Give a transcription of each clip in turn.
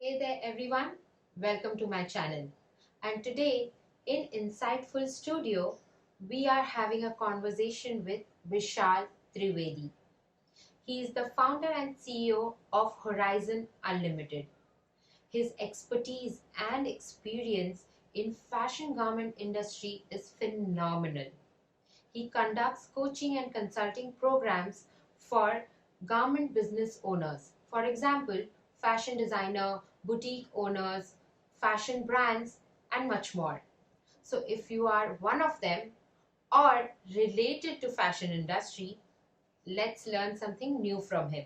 Hey there, everyone. Welcome to my channel. And today, in Insightful Studio, we are having a conversation with Vishal Trivedi. He is the founder and CEO of Horizon Unlimited. His expertise and experience in fashion garment industry is phenomenal. He conducts coaching and consulting programs for garment business owners. For example, fashion designer, boutique owners, fashion brands, and much more. So if you are one of them or related to fashion industry, let's learn something new from him.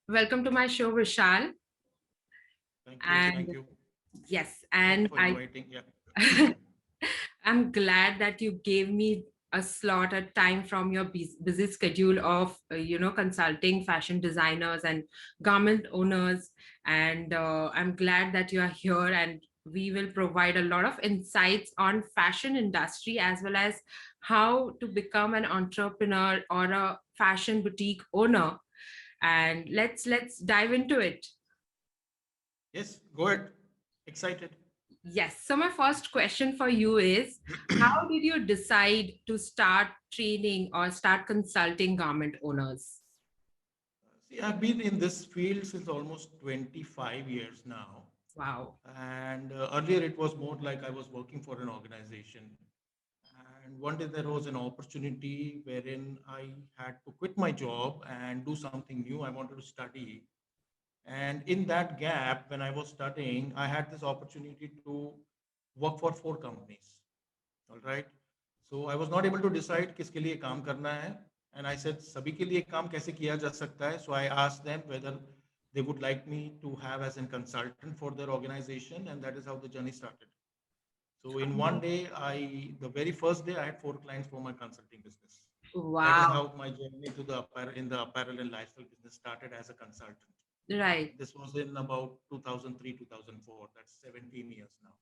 Welcome to my show, Vishal. Thank you. And Thank you. yes, Thank you and for I inviting. Yeah. I'm glad that you gave me a slot, a time from your busy schedule of, consulting fashion designers and garment owners. And I'm glad that you are here and we will provide a lot of insights on fashion industry as well as how to become an entrepreneur or a fashion boutique owner. And let's dive into it. Yes, go ahead. Excited. Yes. So my first question for you is, how did you decide to start training or start consulting garment owners? See, I've been in this field since almost 25 years now. Wow. And earlier it was more like I was working for an organization. And one day there was an opportunity wherein I had to quit my job and do something new. I wanted to study. And in that gap, when I was studying, I had this opportunity to work for four companies. All right. So I was not able to decide किसके लिए काम करना है. And I said सभी के लिए काम कैसे किया जा सकता है. So I asked them whether they would like me to have as a consultant for their organization, and that is how the journey started. So in one day, the very first day, I had four clients for my consulting business. That is Wow. how my journey to the apparel and lifestyle business started as a consultant. Right. This was in about 2003, 2004. That's 17 years now.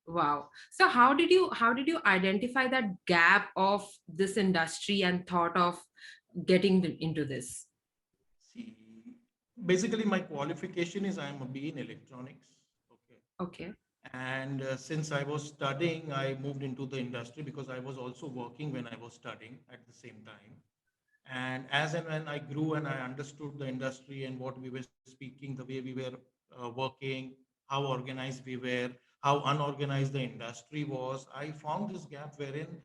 Wow. So how did you identify that gap of this industry and thought of getting into this? See, basically, my qualification is I am a B in electronics. Okay. Okay. And since I was studying, I moved into the industry because I was also working when I was studying at the same time. And as and when I grew and I understood the industry and what we were speaking, the way we were working, how organized we were, how unorganized the industry was, I found this gap wherein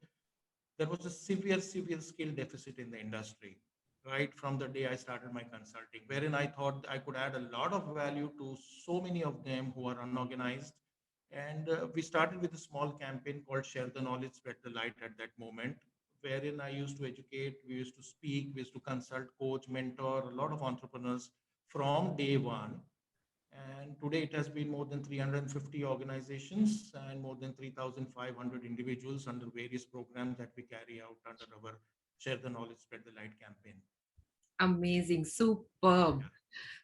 there was a severe skill deficit in the industry right from the day I started my consulting, wherein I thought I could add a lot of value to so many of them who are unorganized. And we started with a small campaign called Share the Knowledge, Spread the Light at that moment, wherein I used to educate, we used to speak, we used to consult, coach, mentor a lot of entrepreneurs from day one. And today it has been more than 350 organizations and more than 3,500 individuals under various programs that we carry out under our Share the Knowledge, Spread the Light campaign. Amazing. Superb.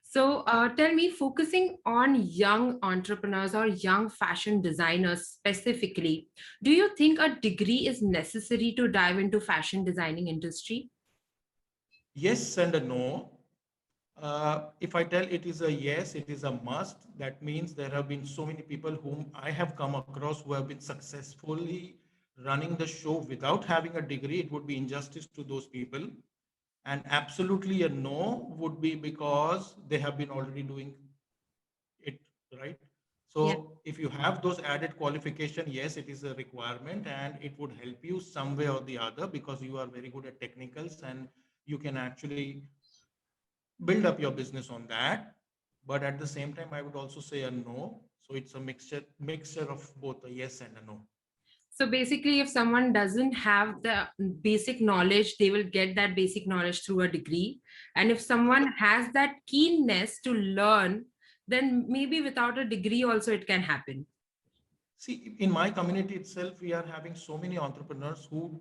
So, tell me, focusing on young entrepreneurs or young fashion designers specifically, do you think a degree is necessary to dive into fashion designing industry? Yes and a no. If I tell it is a yes, it is a must. That means there have been so many people whom I have come across who have been successfully running the show without having a degree. It would be injustice to those people. And absolutely a no would be because they have been already doing it, right? Yeah. So if you have those added qualification, yes, it is a requirement and it would help you some way or the other because you are very good at technicals and you can actually build up your business on that. But at the same time, I would also say a no. So it's a mixture of both a yes and a no. So basically, if someone doesn't have the basic knowledge, they will get that basic knowledge through a degree. And if someone Correct. has that keenness to learn, then maybe without a degree also it can happen. See, in my community itself, we are having so many entrepreneurs who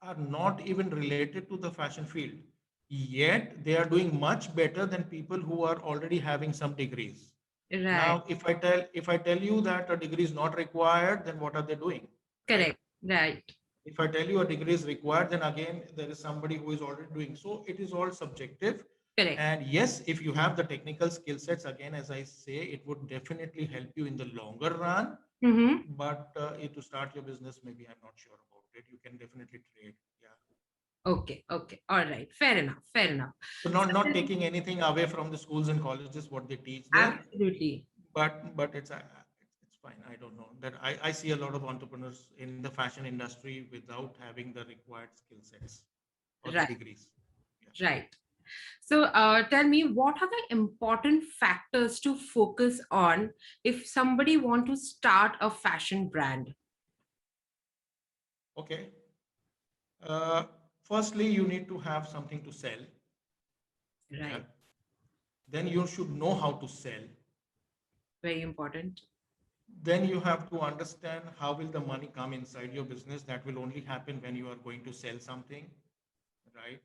are not even related to the fashion field. Yet they are doing much better than people who are already having some degrees. Right. Now, if I tell you that a degree is not required, then what are they doing? Right? Correct. Right. If I tell you a degree is required, then again there is somebody who is already doing. So it is all subjective. Correct. And yes, if you have the technical skill sets, again, as I say, it would definitely help you in the longer run. Mm-hmm. But to start your business, maybe I'm not sure about it. You can definitely trade. Yeah. Okay. Okay. All right. Fair enough. Fair enough. So So not taking anything away from the schools and colleges, what they teach there, absolutely. but it's fine. I don't know that I see a lot of entrepreneurs in the fashion industry without having the required skill sets or the Right. degrees. Yeah. Right. So tell me, what are the important factors to focus on if somebody want to start a fashion brand? Okay. Uh, Firstly, you need to have something to sell. Yeah. Right. Then you should know how to sell. Very important. Then you have to understand how will the money come inside your business. That will only happen when you are going to sell something, right?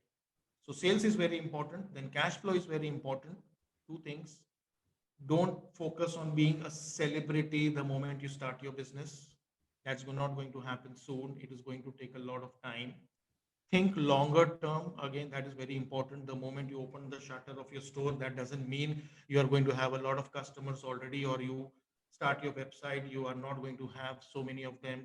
So sales is very important. Then cash flow is very important. Two things. Don't focus on being a celebrity the moment you start your business. That's not going to happen soon. It is going to take a lot of time. Think longer term. Again, that is very important. The moment you open the shutter of your store, that doesn't mean you are going to have a lot of customers already, or you start your website, you are not going to have so many of them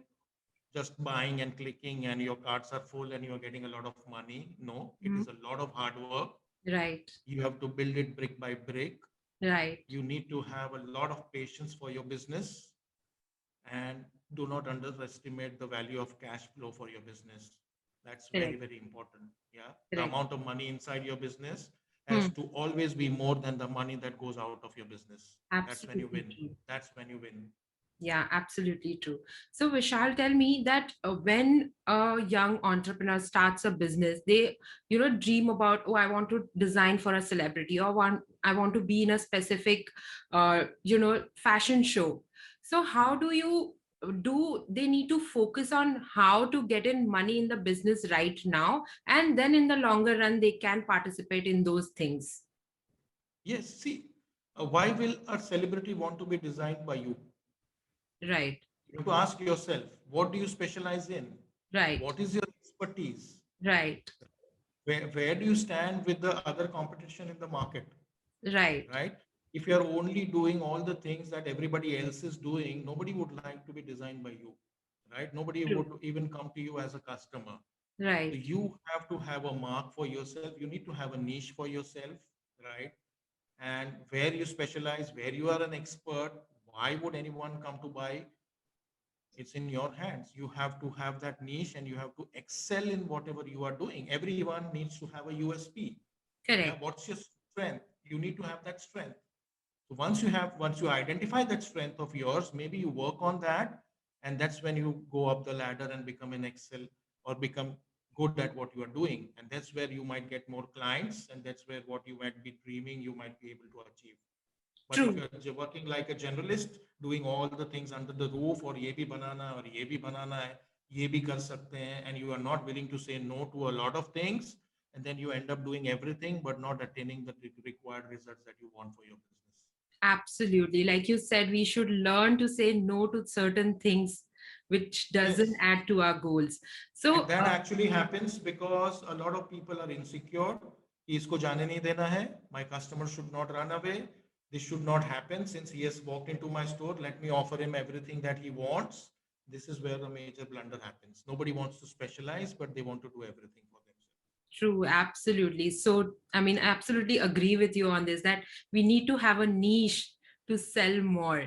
just buying and clicking and your cards are full and you're getting a lot of money. No, it is Mhm. a lot of hard work. Right. You have to build it brick by brick. Right. You need to have a lot of patience for your business, and do not underestimate the value of cash flow for your business. That's very, Correct. very important. Yeah. The Correct. amount of money inside your business has Hmm. to always be more than the money that goes out of your business. That's when you Absolutely win. true. That's when you win. Yeah, absolutely true. So, Vishal, tell me that when a young entrepreneur starts a business, they, dream about, oh, I want to design for a celebrity, or I want to be in a specific, fashion show. So, how do they need to focus on how to get in money in the business right now, and then in the longer run, they can participate in those things? Yes. See, why will a celebrity want to be designed by you? Right, You have to ask yourself, what do you specialize in? right, What is your expertise? right, Where do you stand with the other competition in the market? right. Right? If you're only doing all the things that everybody else is doing, nobody would like to be designed by you, right? Nobody True. would even come to you as a customer. So Right. you have to have a mark for yourself. You need to have a niche for yourself, right? And where you specialize, where you are an expert, why would anyone come to buy? It's in your hands. You have to have that niche and you have to excel in whatever you are doing. Everyone needs to have a USP. Yeah, Correct. what's your strength? You need to have that strength. So once you identify that strength of yours, maybe you work on that, and that's when you go up the ladder and become an excel or become good at what you are doing. And that's where you might get more clients, and that's where what you might be dreaming you might be able to achieve. But if True. you're working like a generalist, doing all the things under the roof, or ye bhi banana or ye bhi banana hai, ye bhi kar sakte hain, and you are not willing to say no to a lot of things, and then you end up doing everything but not attaining the required results that you want for your business. Absolutely. Like you said, we should learn to say no to certain things which doesn't Yes. add to our goals. And So, that actually happens because a lot of people are insecure कि इसको जाने नहीं देना है, my customer should not run away, this should not happen since he has walked into my store, let me offer him everything that he wants. This is where the major blunder happens. Nobody wants to specialize, but they want to do everything for themselves. true, absolutely. So, I mean, I absolutely agree with you on this that we need to have a niche to sell more.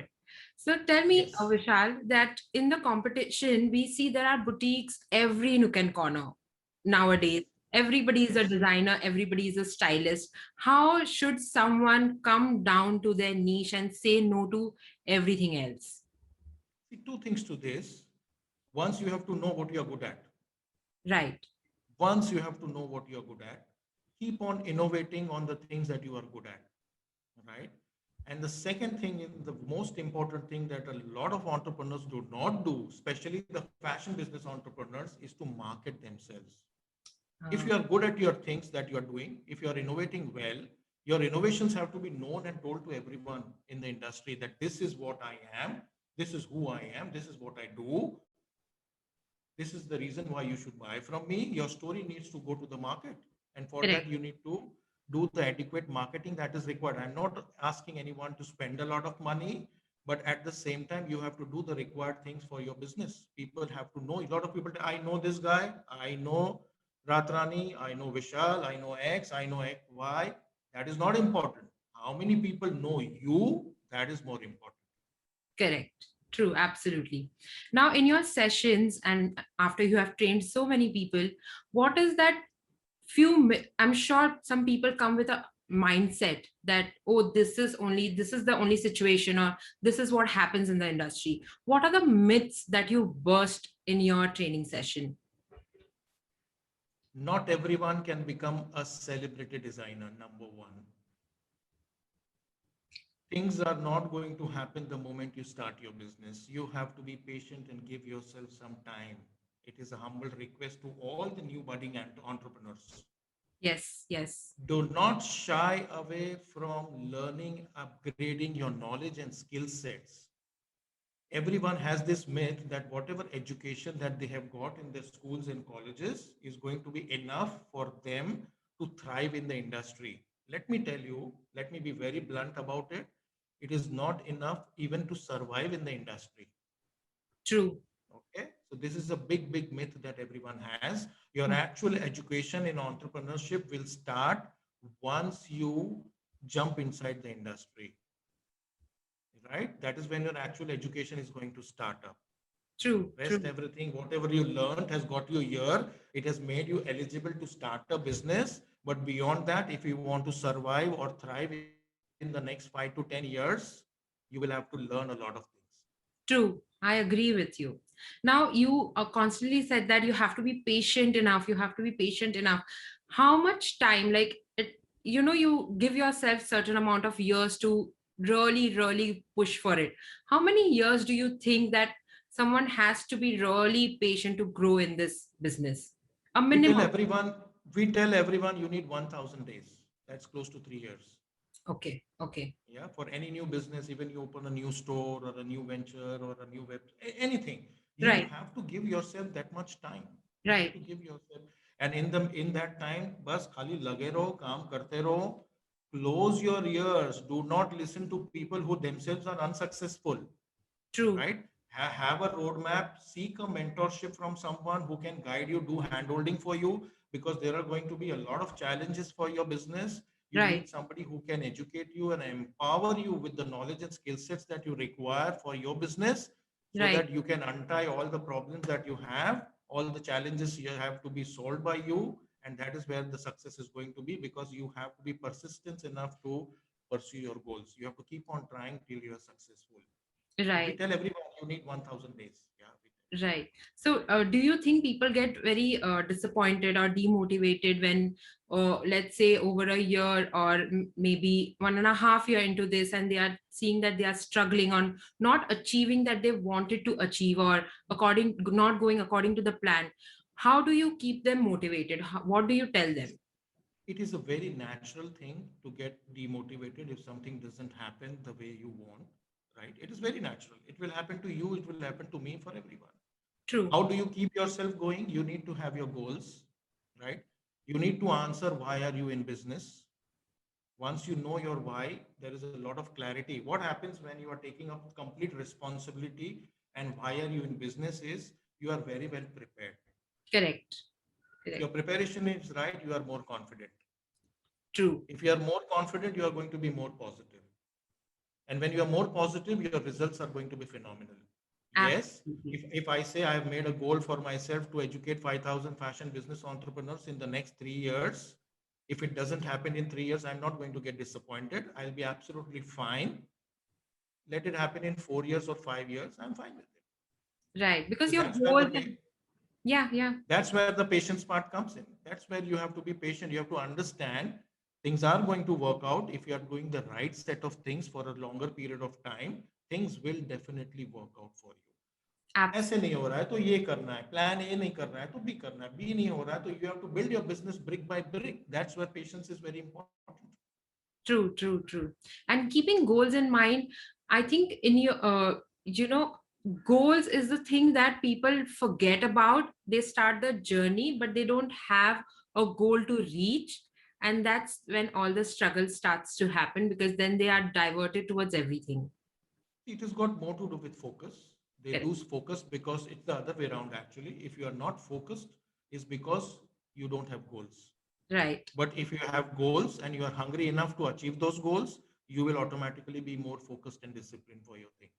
So, tell me, Yes. Vishal, that in the competition, we see there are boutiques every nook and corner nowadays. Everybody is a Yes. designer, everybody is a stylist. How should someone come down to their niche and say no to everything else? See, two things to this. Once you have to know what you are good at. Right, Once you have to know what you are good at, keep on innovating on the things that you are good at, right? And the second thing, the most important thing that a lot of entrepreneurs do not do, especially the fashion business entrepreneurs, is to market themselves. If uh, you are good at your things that you are doing, if you are innovating well, your innovations have to be known and told to everyone in the industry that this is what I am, this is who I am, this is what I do, this is the reason why you should buy from me. Your story needs to go to the market, and for that correct. you need to do the adequate marketing that is required. I'm not asking anyone to spend a lot of money, but at the same time, you have to do the required things for your business. People have to know. A lot of people, I know this guy, I know Ratrani, I know Vishal, I know X, I know X, Y. That is not important. How many people know you? That is more important. Correct. True, absolutely. Now, in your sessions and after you have trained so many people, what is that I'm sure some people come with a mindset that, oh, this is the only situation, or this is what happens in the industry. What are the myths that you burst in your training session? Not everyone can become a celebrity designer, number one. Things are not going to happen the moment you start your business. You have to be patient and give yourself some time. It is a humble request to all the new budding entrepreneurs. Yes, yes. Do not shy away from learning, upgrading your knowledge and skill sets. Everyone has this myth that whatever education that they have got in their schools and colleges is going to be enough for them to thrive in the industry. Let me tell you, let me be very blunt about it. It is not enough even to survive in the industry. True. Okay. So this is a big, big myth that everyone has. Your actual education in entrepreneurship will start once you jump inside the industry, right? That is when your actual education is going to start up. True, Rest true. everything, whatever you learned has got you here. It has made you eligible to start a business. But beyond that, if you want to survive or thrive in the next 5 to 10 years, you will have to learn a lot of things. True. I agree with you. Now, you constantly said that you have to be patient enough. You have to be patient enough. How much time, like, you give yourself certain amount of years to really, really push for it. How many years do you think that someone has to be really patient to grow in this business? A We tell minimum. everyone, we tell everyone you need 1,000 days. That's close to 3 years. Okay. Okay. Yeah, for any new business, even you open a new store or a new venture or a new anything, you Right. have to give yourself that much time. You have Right. to give yourself, and in that time, bas khali lage raho, kaam karte raho, close your ears. Do not listen to people who themselves are unsuccessful. True. Right? Have a roadmap, seek a mentorship from someone who can guide you, do handholding for you, because there are going to be a lot of challenges for your business. You Right. need somebody who can educate you and empower you with the knowledge and skill sets that you require for your business so Right. that you can untie all the problems that you have, all the challenges you have to be solved by you. And that is where the success is going to be, because you have to be persistent enough to pursue your goals. You have to keep on trying till you are successful. So we Right. tell everyone you need 1,000 days. Yeah. Right. So, do you think people get very disappointed or demotivated when, let's say, over a year or maybe 1.5 year into this, and they are seeing that they are struggling on not achieving that they wanted to achieve, or not going according to the plan? How do you keep them motivated? What do you tell them? It is a very natural thing to get demotivated if something doesn't happen the way you want, right? It is very natural. It will happen to you, it will happen to me, for everyone. True. How do you keep yourself going? You need to have your goals, right? You need to answer why are you in business. Once you know your why, there is a lot of clarity. What happens when you are taking up complete responsibility and why are you in business is you are very well prepared. Correct. If your Correct. preparation is right, you are more confident. True. If you are more confident, you are going to be more positive. And when you are more positive, your results are going to be phenomenal. Yes, Absolutely. if I say I have made a goal for myself to educate 5,000 fashion business entrepreneurs in the next 3 years, if it doesn't happen in 3 years, I'm not going to get disappointed. I'll be absolutely fine. Let it happen in 4 years or 5 years. I'm fine with it. Right. So Because your goal is, yeah, yeah. that's where the patience part comes in. That's where you have to be patient. You have to understand things are going to work out. If you are doing the right set of things for a longer period of time, things will definitely work out for you. ऐसे नहीं हो रहा है तो ये करना है, plan A नहीं कर रहा है तो बी करना है, बी नहीं हो रहा है तो you have to build your business brick by brick. That's where patience is very important. True, true, true. And keeping goals in mind, I think in your, goals is the thing that people forget about. They start the journey, but they don't have a goal to reach. And that's when all the struggle starts to happen, because then they are diverted towards everything. It has got more to do with focus. They Correct. lose focus because it's the other way around actually. If you are not focused, is because you don't have goals. Right. But if you have goals and you are hungry enough to achieve those goals, you will automatically be more focused and disciplined for your thing.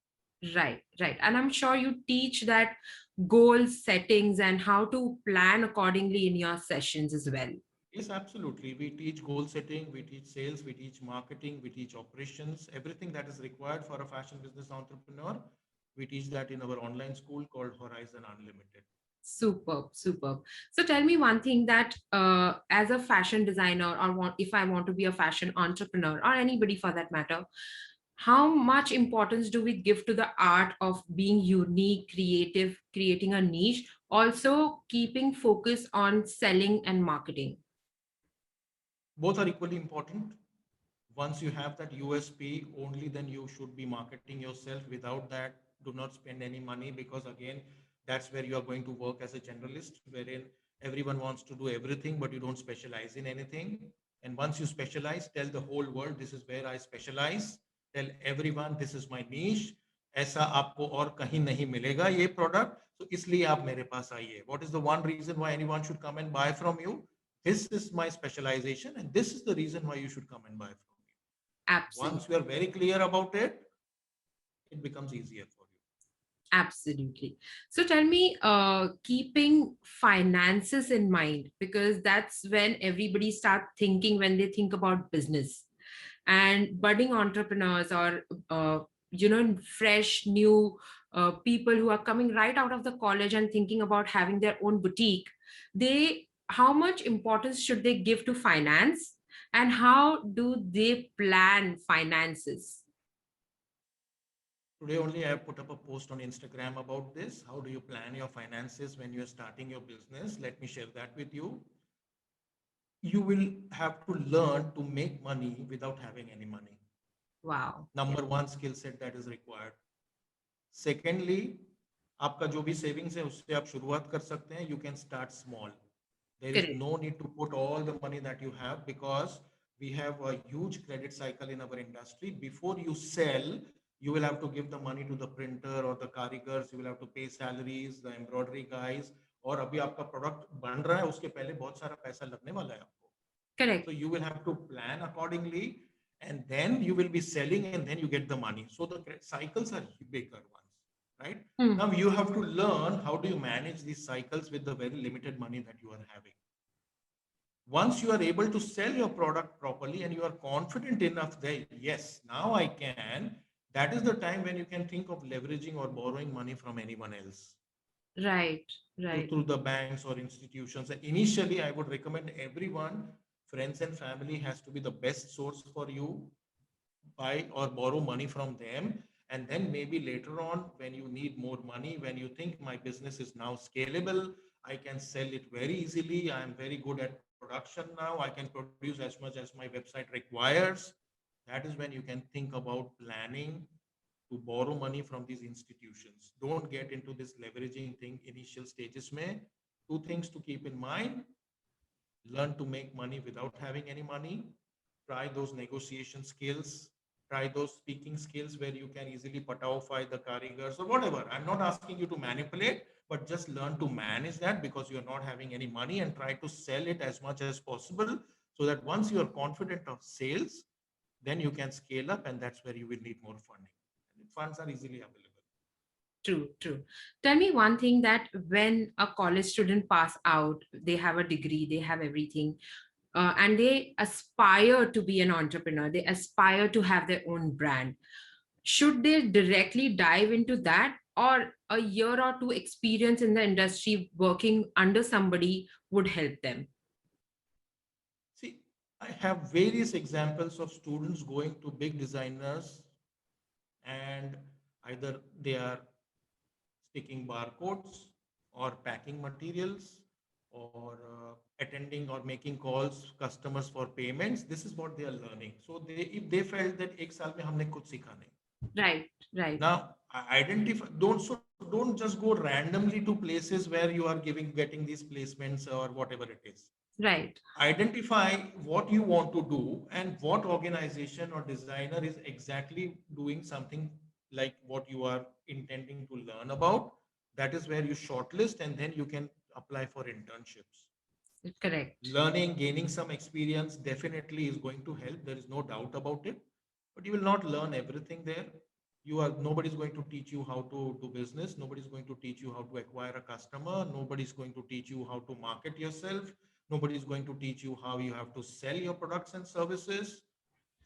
Right, right. And I'm sure you teach that goal settings and how to plan accordingly in your sessions as well. Yes, absolutely. We teach goal setting, we teach sales, we teach marketing, we teach operations, everything that is required for a fashion business entrepreneur. We teach that in our online school called Horizon Unlimited. Superb, superb. So tell me one thing, that as a fashion designer, or if I want to be a fashion entrepreneur, or anybody for that matter, how much importance do we give to the art of being unique, creative, creating a niche, also keeping focus on selling and marketing? Both are equally important. Once you have that USP, only then you should be marketing yourself. Without that, do not spend any money, because again, that's where you are going to work as a generalist, wherein everyone wants to do everything, but you don't specialize in anything. And once you specialize, tell the whole world, this is where I specialize. Tell everyone, this is my niche. ऐसा आपको और कहीं नहीं मिलेगा ये product, तो इसलिए आप मेरे पास आइए. What is the one reason why anyone should come and buy from you? This is my specialization, and this is the reason why you should come and buy from me. Absolutely. Once you are very clear about it, it becomes easier for you. Absolutely. So tell me, keeping finances in mind, because that's when everybody start thinking when they think about business. And budding entrepreneurs, or fresh new people who are coming right out of the college and thinking about having their own boutique, they how much importance should they give to finance, and how do they plan finances? Today only I have put up a post on Instagram about this. How do you plan your finances when you're starting your business? Let me share that with you. You will have to learn to make money without having any money. Wow. Number one skill set that is required. Secondly, आपका जो भी savings है उससे आप शुरुआत कर सकते हैं. You can start small. There is Correct. no need to put all the money that you have, because we have a huge credit cycle in our industry. Before you sell, you will have to give the money to the printer or the karigars. You will have to pay salaries, the embroidery guys. और अभी आपका product बन रहा है, उसके पहले बहुत सारा पैसा लगने वाला है आपको. Correct. So you will have to plan accordingly, and then you will be selling, and then you get the money. So the cycles are bigger ones, right? Now you have to learn how do you manage these cycles with the very limited money that you are having. Once you are able to sell your product properly and you are confident enough that, yes, now I can, that is the time when you can think of leveraging or borrowing money from anyone else. Right, right. Through the banks or institutions. And initially, I would recommend everyone, friends and family has to be the best source for you. Buy or borrow money from them. And then maybe later on, when you need more money, when you think my business is now scalable, I can sell it very easily. I am very good at production now. I can produce as much as my website requires. That is when you can think about planning to borrow money from these institutions. Don't get into this leveraging thing initial stages. Mein. Two things to keep in mind: learn to make money without having any money. Try those negotiation skills. Try those speaking skills where you can easily pataufy the karigars or whatever. I'm not asking you to manipulate, but just learn to manage that because you're not having any money, and try to sell it as much as possible so that once you're confident of sales, then you can scale up, and that's where you will need more funding. And funds are easily available. True, true. Tell me one thing, that when a college student pass out, they have a degree, they have everything, and they aspire to be an entrepreneur, they aspire to have their own brand. Should they directly dive into that, or a year or two experience in the industry working under somebody would help them? See, I have various examples of students going to big designers, and either they are sticking barcodes or packing materials or attending or making calls customers for payments. This is what they are learning. So if they felt that एक साल में हमने कुछ सीखा नहीं. Right, right. Now identify, don't just go randomly to places where you are getting these placements or whatever it is. Right. Identify what you want to do and what organization or designer is exactly doing something like what you are intending to learn about. That is where you shortlist, and then you can apply for internships. Correct. Learning, gaining some experience definitely is going to help. There is no doubt about it. But you will not learn everything there. Nobody's going to teach you how to do business. Nobody's going to teach you how to acquire a customer. Nobody's going to teach you how to market yourself. Nobody's going to teach you how you have to sell your products and services.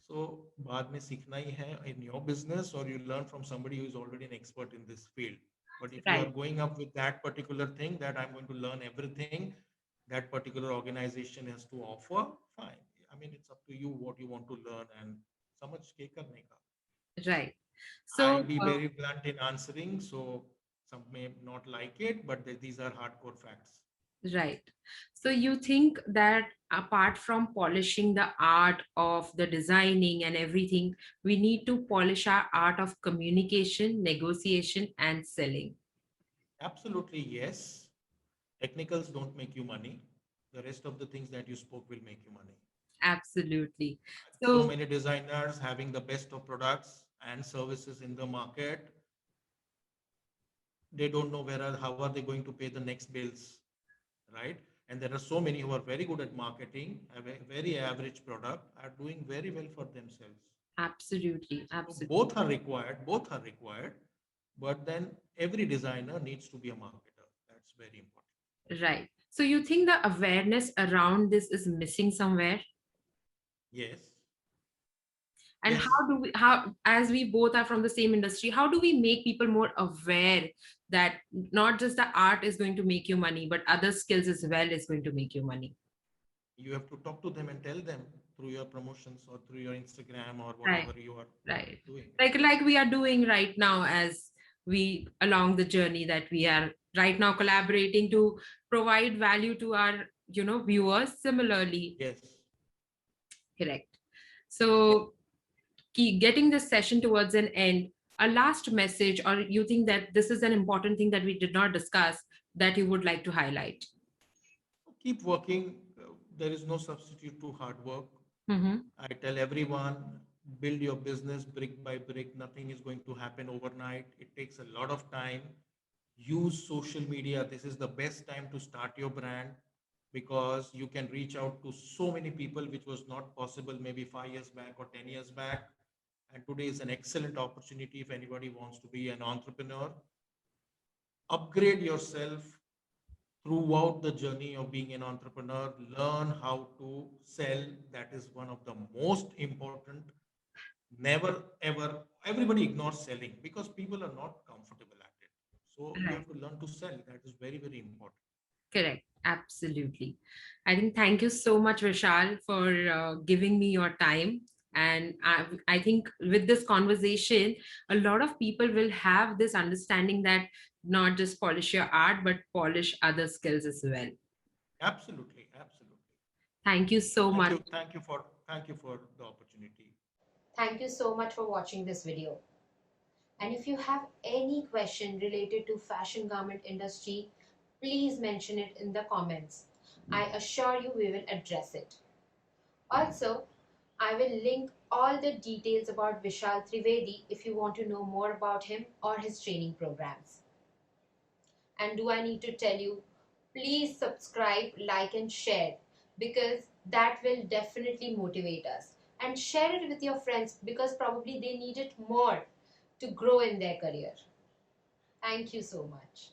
So बाद में सीखना ही है in your business, or you learn from somebody who is already an expert in this field. But if you are Right. going up with that particular thing that I'm going to learn everything that particular organization has to offer, fine. I mean, it's up to you what you want to learn and समझ के करने का. Right. I'll So, be very blunt in answering, so some may not like it, but these are hardcore facts. right. So you think that apart from polishing the art of the designing and everything, we need to polish our art of communication, negotiation, and selling. Absolutely, yes. Technicals don't make you money. The rest of the things that you spoke will make you money. Absolutely. So So, many designers having the best of products and services in the market, they don't know how are they going to pay the next bills, right? And there are so many who are very good at marketing, have a very average product, are doing very well for themselves. absolutely, So absolutely. both are required, but then every designer needs to be a marketer. That's very important. Right. So you think the awareness around this is missing somewhere? Yes, And yes. how, as we both are from the same industry, how do we make people more aware that not just the art is going to make you money, but other skills as well is going to make you money? You have to talk to them and tell them through your promotions or through your Instagram or Right. whatever you are Right. doing. Like we are doing right now, as we along the journey that we are right now collaborating to provide value to our viewers. Similarly, Yes. correct. So getting this session towards an end, a last message, or you think that this is an important thing that we did not discuss that you would like to highlight? Keep working. There is no substitute to hard work. Mm-hmm. I tell everyone, build your business brick by brick. Nothing is going to happen overnight. It takes a lot of time. Use social media. This is the best time to start your brand because you can reach out to so many people, which was not possible maybe 5 years back or 10 years back. And today is an excellent opportunity if anybody wants to be an entrepreneur. Upgrade yourself throughout the journey of being an entrepreneur. Learn how to sell. That is one of the most important. Never ever, everybody ignores selling because people are not comfortable at it. So you Right. have to learn to sell. That is very, very important. Correct. Absolutely. I think thank you so much, Vishal, for giving me your time. And I think with this conversation, a lot of people will have this understanding that not just polish your art, but polish other skills as well. Absolutely, absolutely. Thank you so Thank much. you, thank you for the opportunity. Thank you so much for watching this video. And if you have any question related to fashion garment industry, please mention it in the comments. I assure you we will address it. Also, I will link all the details about Vishal Trivedi if you want to know more about him or his training programs. And do I need to tell you, please subscribe, like and share because that will definitely motivate us. And share it with your friends because probably they need it more to grow in their career. Thank you so much.